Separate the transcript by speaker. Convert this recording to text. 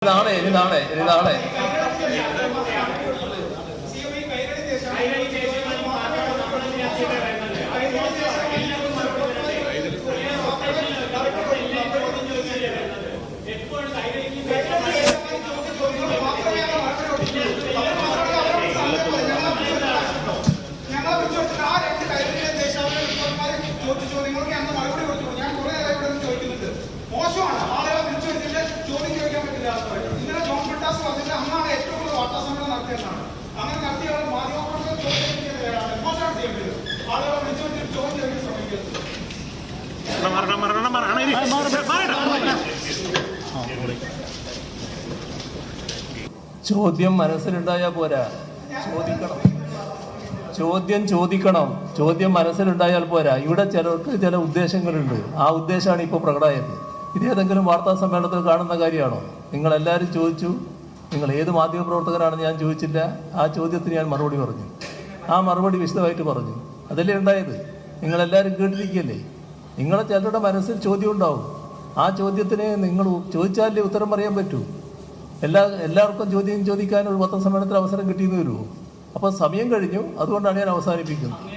Speaker 1: നാളെ ചോദ്യം മനസ്സിലുണ്ടായാൽ പോരാ, ചോദ്യം മനസ്സിലുണ്ടായാൽ പോരാ. ഇവിടെ ചിലർക്ക് ചില ഉദ്ദേശങ്ങളുണ്ട്. ആ ഉദ്ദേശമാണ് ഇപ്പോൾ പ്രകടമായത്. ഇതേതെങ്കിലും വാർത്താ സമ്മേളനത്തിൽ കാണുന്ന കാര്യമാണോ? നിങ്ങളെല്ലാവരും ചോദിച്ചു, നിങ്ങൾ ഏത് മാധ്യമപ്രവർത്തകരാണെന്ന് ഞാൻ ചോദിച്ചില്ല. ആ ചോദ്യത്തിന് ഞാൻ മറുപടി പറഞ്ഞു. ആ മറുപടി വിശദമായിട്ട് പറഞ്ഞു. അതല്ലേ ഉണ്ടായത്. നിങ്ങളെല്ലാവരും കേട്ടിരിക്കുകയല്ലേ. നിങ്ങളെ ചിലരുടെ മനസ്സിൽ ചോദ്യം ഉണ്ടാവും. ആ ചോദ്യത്തിന് നിങ്ങൾ ചോദിച്ചാലേ ഉത്തരം പറയാൻ പറ്റൂ. എല്ലാവർക്കും ചോദ്യം ചോദിക്കാൻ ഒരു പത്രസമ്മേളനത്തിൽ അവസരം കിട്ടിയെന്ന് വരുമോ? അപ്പോൾ സമയം കഴിഞ്ഞു. അതുകൊണ്ടാണ് ഞാൻ അവസാനിപ്പിക്കുന്നത്.